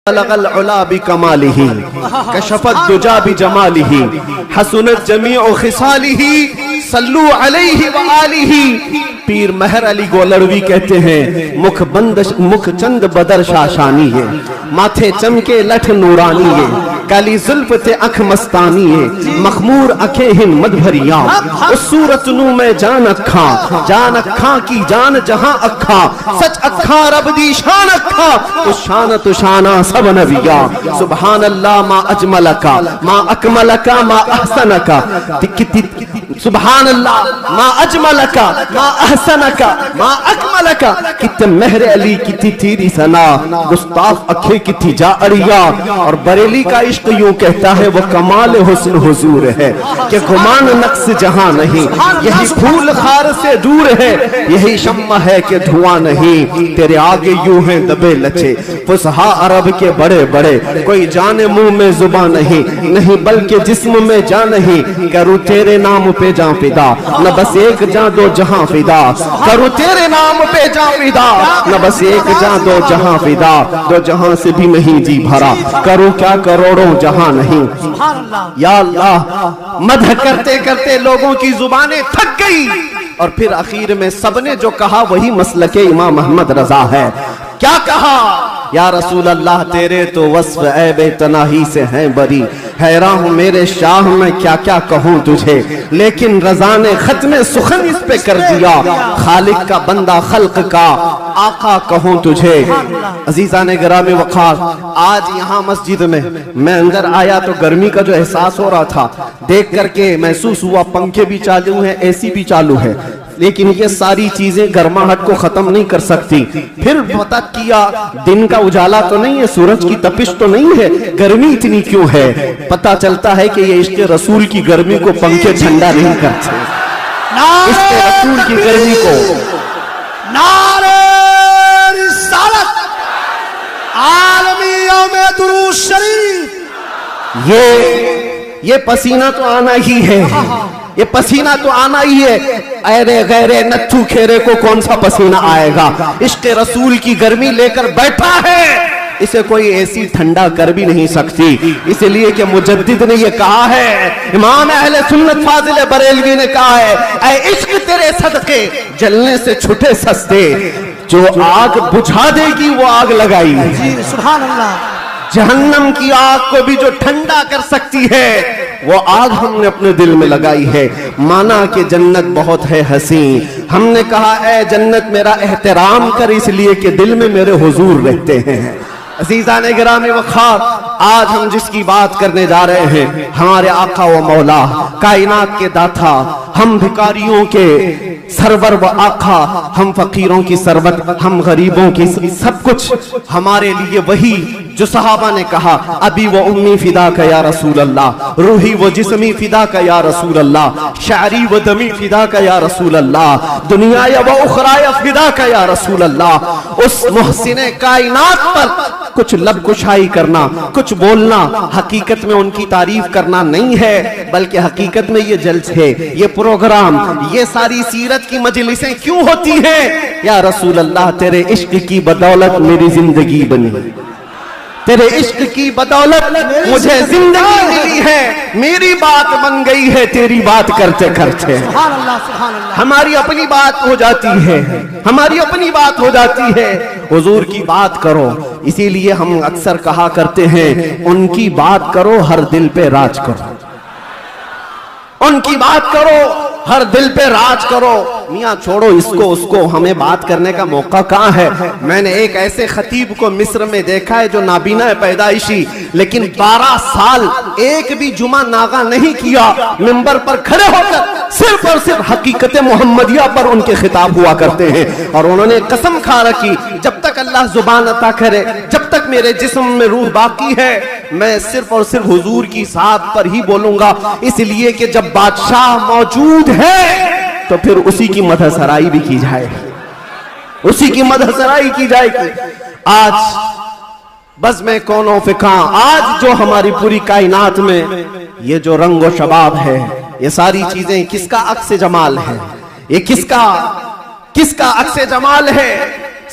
लगल उला बिकमालिही कशफत दुजा बिजमालिही हसनत जमीउ खिसालिही सल्लू अलैहि व आलिही। पीर महर अली गोलरवी कहते हैं मुख चंद बदर शाशानी है, माथे चमके लठ नूरानी है, काली जुल्फ ते अख मस्तानी है, मखमूर अखे हिन मद भरिया, उस सूरत नू में जान अखा की जान जहां अखा, सच अखा रब दी शान अखा, उस शान तो शाना सब नबिया। सुभान अल्लाह मा अजमलका मा अकमलका मा अहसनका, सुभान अल्लाह मा अजमलका मा अहसनका मा अकमलका। कितने महर अली कितनी तेरी सना, गुस्ताफ अखे कितनी जा अड़िया। और बरेली का इश्क यूं कहता है वो कमाल हुस्न हुजूर है कि गुमान नक्स जहां नहीं, यही फूल खार से दूर है, यही शम्मा है कि धुआं नहीं। तेरे आगे यूं है दबे लचे फुसहा अरब के बड़े बड़े, कोई जाने मुंह में जुबान नहीं बल्कि जिस्म में जान नहीं। करूं तेरे नाम पे जां फिदा, न बस एक जां दो जहां फिदा, करूं तेरे नाम पे जां फिदा, न बस एक जां दो जहां फिदा, दो जहां से भी नहीं जी भरा, करूं क्या करोड़ों जहां नहीं। या अल्लाह मदह करते करते लोगों की जुबानें थक गई और फिर आखिर में सबने जो कहा वही मसलके इमाम अहमद रजा है। क्या कहा? या रसूल अल्लाह तेरे तो वस्फ ऐबे तनाही से हैं बरी, हैरान हूं मेरे शाह मैं क्या क्या कहूं तुझे, लेकिन रजा ने खत्म सुखन इस पे कर दिया, खालिक का बंदा खल्क का आका कहूं तुझे। अजीजा ने गिरामी वक़ार, आज यहाँ मस्जिद में मैं अंदर आया तो गर्मी का जो एहसास हो रहा था देख करके महसूस हुआ पंखे भी चालू हैं, एसी भी चालू है, लेकिन ये सारी चीजें गर्माहट को खत्म नहीं कर सकती। फिर पता किया दिन का उजाला तो नहीं है, सूरज की तपिश तो नहीं है, गर्मी इतनी क्यों है? पता चलता है कि ये इश्क़ रसूल की गर्मी को पंखे ठंडा नहीं करते, इश्क़ रसूल की गर्मी को। नारे रिसालत आलमी यौमे दुरूद शरीफ। ये पसीना तो आना ही है, ये पसीना तो आना ही है। अरे गैरे नत्थू खेरे को कौन सा पसीना आएगा? इश्क़ रसूल की गर्मी लेकर बैठा है, इसे कोई ऐसी ठंडा कर भी नहीं सकती। इसलिए कि मुजद्दिद ने ये कहा है, इमाम अहले सुन्नत फाजिल बरेलवी ने कहा है, ऐ इश्क तेरे सदके जलने से छुटे सस्ते, जो आग बुझा देगी वो आग लगाई। जी सुभान अल्लाह। जहन्नम की आग को भी जो ठंडा कर सकती है वो आग हमने अपने दिल में लगाई है। माना कि जन्नत बहुत है हसी, हमने कहा ऐ जन्नत मेरा एहतराम कर, इसलिए कि दिल में मेरे हुजूर रहते हैं। अज़ीज़ान गिरामी वक़ार, आज हम जिसकी बात करने जा रहे हैं हमारे आका व मौला कायनात के दाता, हम भिखारियों के सरवर व आका, हम फकीरों की सरवत, हम गरीबों की सब कुछ, हमारे लिए वही जो सहाबा ने कहा अभी वो उम्मी फिदा का या रसूल अल्लाह, रूही वो जिस्मी फिदा का या रसूल अल्लाह, शारी वो दमी फिदा का या रसूल अल्लाह, दुनिया या वो उखराया फिदा का या रसूल अल्लाह। उस मुहसिने कायनात पर कुछ लब कुशाई करना, कुछ बोलना, हकीकत में उनकी तारीफ करना नहीं है, बल्कि हकीकत में ये जलसे, ये प्रोग्राम, ये सारी सीरत की मजलिसें क्यों होती हैं? या रसूल अल्लाह तेरे इश्क की बदौलत मेरी जिंदगी बनी, तेरे इश्क की बदौलत मुझे जिंदगी मिली है, मेरी बात बन गई है तेरी बात करते करते। सुभान अल्लाह सुभान अल्लाह। हमारी अपनी बात हो जाती है, हमारी अपनी बात हो जाती है, हुजूर की बात करो। इसीलिए हम अक्सर कहा करते हैं उनकी बात करो हर दिल पे राज करो, उनकी बात करो हर दिल पे राज करो। मियाँ छोड़ो इसको उसको, हमें बात करने का मौका कहाँ है? मैंने एक ऐसे खतीब को मिस्र में देखा है जो नाबीना है पैदाइशी, लेकिन 12 साल एक भी जुमा नागा नहीं किया, मिंबर पर खड़े होकर सिर्फ और सिर्फ हकीकत मोहम्मदिया पर उनके खिताब हुआ करते हैं। और उन्होंने कसम खा रखी जब तक अल्लाह जुबान अता करे, जब तक मेरे जिस्म में रूह बाकी है, मैं सिर्फ और सिर्फ हुजूर की साथ पर ही बोलूंगा। इसलिए कि जब बादशाह मौजूद है तो फिर उसी की मदह सराई भी की जाएगी, उसी की मदह सराई की जाएगी। आज बस में कौनो फिका, आज जो हमारी पूरी कायनात में ये जो रंगो शबाब है, ये सारी चीजें किसका अक्स जमाल है? ये किसका अक्स जमाल है?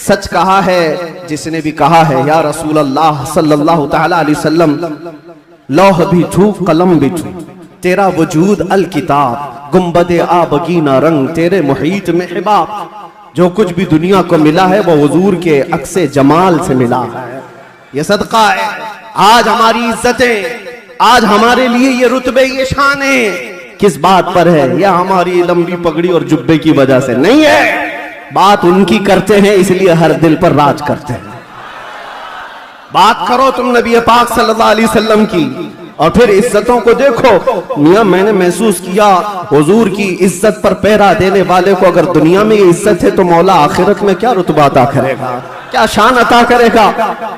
सच कहा है जिसने भी कहा है या रसूल अल्लाह सल्लल्लाहु तआला अलैहि वसल्लम, लौह भी छू कलम भी छू, तेरा वजूद अल किताब, गुम्बदे आबगीना रंग, तेरे मुहीत में हिबाब। जो कुछ भी दुनिया को मिला है वो हुजूर के अक्से जमाल से मिला है। ये सदका है। आज हमारी इज्जतें, आज हमारे लिए ये रुतबे, ये शाने किस बात पर है? यह हमारी लंबी पगड़ी और जुब्बे की वजह से नहीं है। बात उनकी करते हैं इसलिए हर दिल पर राज करते हैं। बात करो तुम नबी पाक सल्लल्लाहु अलैहि वसल्लम की और फिर इज्जतों को देखो। मियां मैंने महसूस किया हुजूर की इज्जत पर पहरा देने वाले को अगर दुनिया में ये इज्जत है तो मौला आखिरत में क्या रुतबा अता करेगा, क्या शान अता करेगा।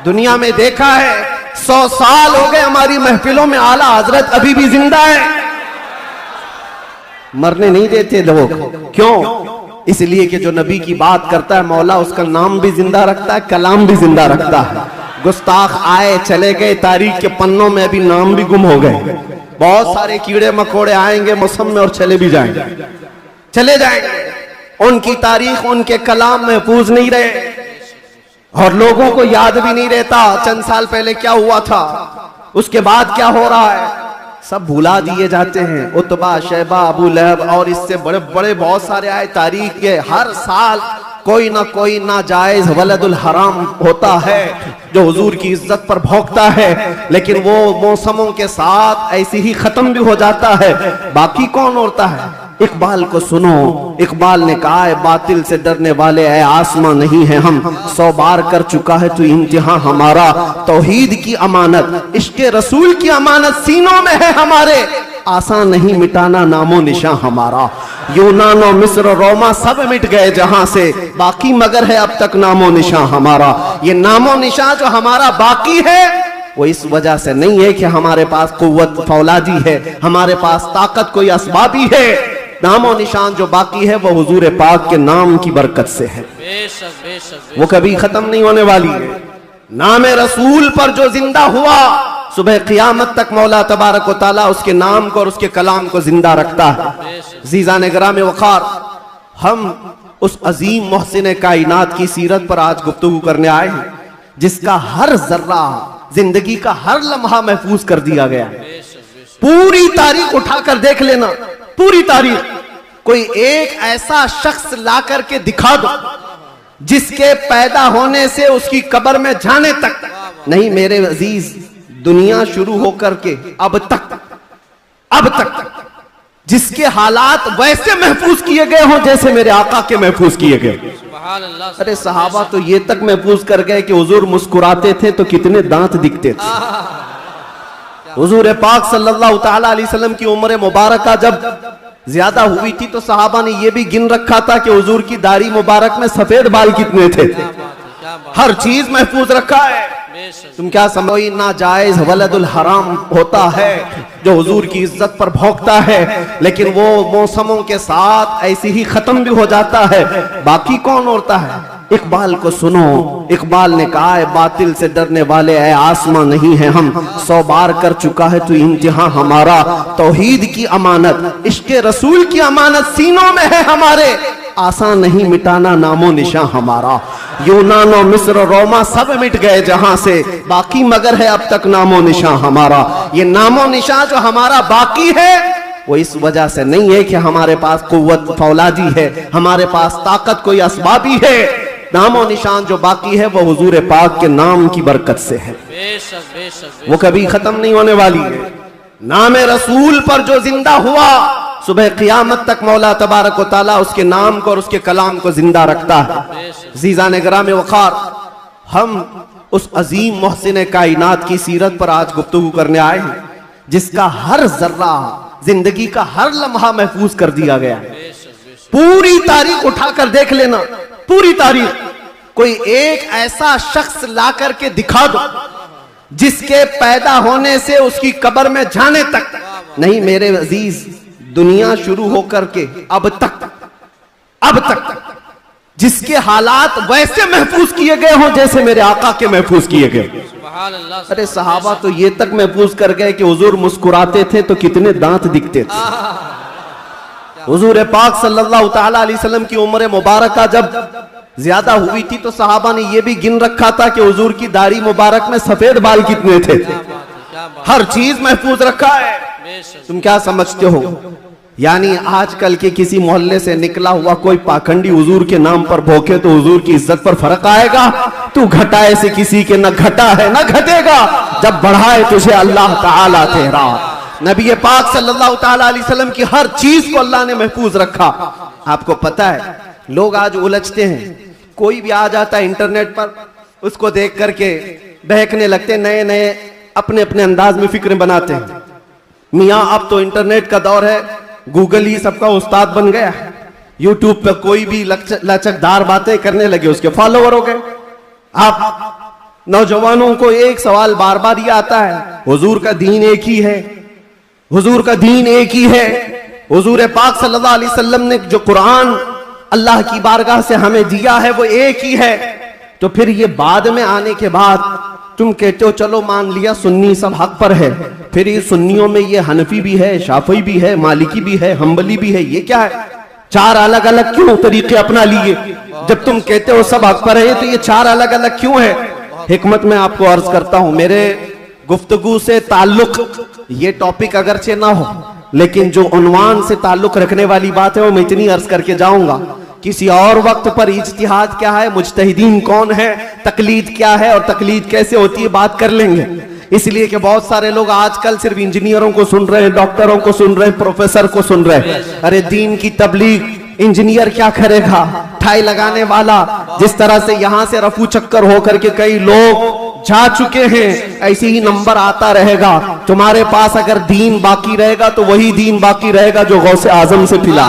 दुनिया में देखा है 100 साल हो गए हमारी महफिलों में आला हजरत अभी भी जिंदा है। मरने नहीं देते लोग, क्यों? इसलिए कि जो नबी की बात करता है मौला उसका नाम भी जिंदा रखता है, कलाम भी जिंदा रखता है। गुस्ताख आए चले गए, तारीख के पन्नों में अभी नाम भी गुम हो गए। बहुत सारे कीड़े मकोड़े आएंगे मौसम में और चले भी जाएंगे, चले जाएंगे। उनकी तारीख, उनके कलाम महफूज नहीं रहे और लोगों को याद भी नहीं रहता चंद साल पहले क्या हुआ था, उसके बाद क्या हो रहा है, सब भुला दिए जाते हैं। उतबा, शैबा, अबू लहब और इससे बड़े बड़े बहुत सारे आए तारीख के। हर साल कोई ना कोई नाजायज वलदुल हराम होता है जो हुजूर की इज्जत पर भौंकता है, लेकिन वो मौसमों के साथ ऐसे ही खत्म भी हो जाता है। बाकी कौन होता है? इकबाल को सुनो, इकबाल ने कहा है बातिल से डरने वाले ऐ आसमां नहीं है हम, 100 बार कर चुका है तू इम्तिहान हमारा। तौहीद की अमानत, इश्क़े रसूल की अमानत सीनों में है हमारे, आसान नहीं मिटाना नामो निशान हमारा। यूनान और मिस्र रोमा सब मिट गए जहां से, बाकी मगर है अब तक नामो निशान हमारा। ये नामो निशान जो हमारा बाकी है वो इस वजह से नहीं है कि हमारे पास कुव्वत फौलादी है, हमारे पास ताकत कोई असबाबी है। नामो निशान जो बाकी है वो हुजूर पाक के नाम की बरकत से है, वो कभी खत्म नहीं होने वाली है। नाम रसूल पर जो जिंदा हुआ सुबह क़यामत तक मौला तबारक व तआला उसके नाम को और उसके कलाम को जिंदा रखता है। ज़ीज़ान गिराम वक़ार, हम उस अजीम मोहसिन कायनात की सीरत पर आज गुफ्तगू करने आए हैं जिसका हर जर्रा, जिंदगी का हर लम्हा महफूज कर दिया गया है। पूरी तारीख उठाकर देख लेना, पूरी तारीख। कोई एक ऐसा शख्स ला करके दिखा दो जिसके पैदा होने से उसकी कब्र में जाने तक, नहीं मेरे अजीज, दुनिया शुरू होकर के अब तक जिसके हालात वैसे महफूज किए गए हों जैसे मेरे आका के महफूज किए गए। अरे सहाबा तो ये तक महफूज कर गए कि हुजूर मुस्कुराते थे तो कितने दांत दिखते थे। हुजूर पाक सल्लल्लाहु तआला अलैहि वसल्लम की उम्र मुबारका जब ज्यादा हुई थी तो सहाबा ने यह भी गिन रखा था कि हुजूर की दाढ़ी मुबारक में सफेद बाल कितने थे। हर चीज महफूज रखा है। तुम क्या समझो नाजायज वलदुल हराम होता है जो हुजूर की इज्जत पर भौंकता है, लेकिन वो मौसमों के साथ ऐसे ही खत्म भी हो जाता है। बाकी कौन होता है? इकबाल को सुनो, इकबाल ने कहा है बातिल से डरने वाले ऐ आसमां नहीं है हम, 100 बार कर चुका है तू इम्तिहान हमारा। तौहीद की अमानत, इश्क़े रसूल की अमानत सीनों में है हमारे, आसान नहीं मिटाना नामो निशान हमारा। यूनान और मिस्र रोमा सब मिट गए जहां से, बाकी मगर है अब तक नामो निशान हमारा। ये नामो निशान जो हमारा बाकी है वो इस वजह से नहीं है कि हमारे पास कुव्वत फौलादी है, हमारे पास ताकत कोई असबाबी है। नामो निशान जो बाकी है वो हुजूर पाक के नाम की बरकत से है, वो कभी खत्म नहीं होने वाली है। नाम रसूल पर जो जिंदा हुआ सुबह क़यामत तक मौला तबारक व तआला उसके नाम को और उसके कलाम को जिंदा रखता है। ज़ीज़ान गिराम वक़ार, हम उस अजीम मोहसिन कायनात की सीरत पर आज गुफ्तगू करने आए हैं जिसका हर जर्रा, जिंदगी का हर लम्हा महफूज कर दिया गया है। पूरी तारीख उठाकर देख लेना, पूरी तारीख। कोई एक ऐसा शख्स ला करके दिखा दो जिसके पैदा होने से उसकी कब्र में जाने तक, नहीं मेरे अजीज, दुनिया शुरू होकर के अब तक जिसके हालात वैसे महफूज किए गए हों जैसे मेरे आका के महफूज किए गए। अरे सहाबा तो ये तक महफूज कर गए कि हुजूर मुस्कुराते थे तो कितने दांत दिखते थे। हुजूर पाक सल्लल्लाहु तआला अलैहि वसल्लम की उम्र मुबारका जब ज्यादा हुई थी तो सहाबा ने यह भी गिन रखा था कि हुजूर की दाढ़ी मुबारक में सफेद बाल कितने थे। हर चीज महफूज रखा है। तुम क्या समझते हो, यानी आजकल के किसी मोहल्ले से निकला हुआ कोई पाखंडी हुजूर के नाम पर भोंके तो हुजूर की इज्जत पर फर्क आएगा? तू घटाए से किसी के न घटा है न घटेगा, जब बढ़ाए तुझे अल्लाह ताला तेरा। नबी पाक सल्लल्लाहु ताला अलैहि वसल्लम की हर चीज को अल्लाह ने महफूज रखा। आपको पता है लोग आज उलझते हैं, कोई भी आ जाता है इंटरनेट पर, उसको देख करके बहकने लगते, नए नए अपने अपने अंदाज में फिक्र बनाते हैं। मियाँ अब तो इंटरनेट का दौर है, गूगल ही सबका उस्ताद बन गया। यूट्यूब पे कोई भी लचकदार बातें करने लगे, उसके फॉलोवर हो गए। आप नौजवानों को एक सवाल बार बार ये आता है, हुजूर का दीन एक ही है, हुजूर का दीन एक ही है। हुजूर पाक सल्लल्लाहु अलैहि वसल्लम ने जो कुरान अल्लाह की बारगाह से हमें दिया है वो एक ही है। तो फिर ये बाद में आने के बाद तुम कहते हो चलो मान लिया सुन्नी सब हक पर है, फिर ये सुन्नियों में ये हनफी भी है, शाफी भी है, मालिकी भी है, हम्बली भी है, ये क्या है? चार अलग अलग क्यों तरीके अपना लिए? जब तुम कहते हो सब हक पर है तो ये चार अलग अलग क्यों है? हिकमत में आपको अर्ज करता हूं, मेरे गुफ्तगू से ताल्लुक ये टॉपिक अगरचे ना हो, लेकिन जो उन्वान से ताल्लुक रखने वाली बात है वो मैं इतनी अर्ज करके जाऊंगा। किसी और वक्त पर इज्तिहाद क्या है, मुज्तहिदीन कौन है, तकलीद क्या है और तकलीद कैसे होती है, बात कर लेंगे। इसलिए कि बहुत सारे लोग आजकल सिर्फ इंजीनियरों को सुन रहे हैं, डॉक्टरों को सुन रहे हैं, प्रोफेसर को सुन रहे हैं। अरे दीन की तबलीग इंजीनियर क्या करेगा, ठाई लगाने वाला। जिस तरह से यहां से रफू चक्कर होकर के कई लोग जा चुके हैं, ऐसे ही नंबर आता रहेगा। तुम्हारे पास अगर दीन बाकी रहेगा तो वही दीन बाकी रहेगा जो गौसे आजम से मिला।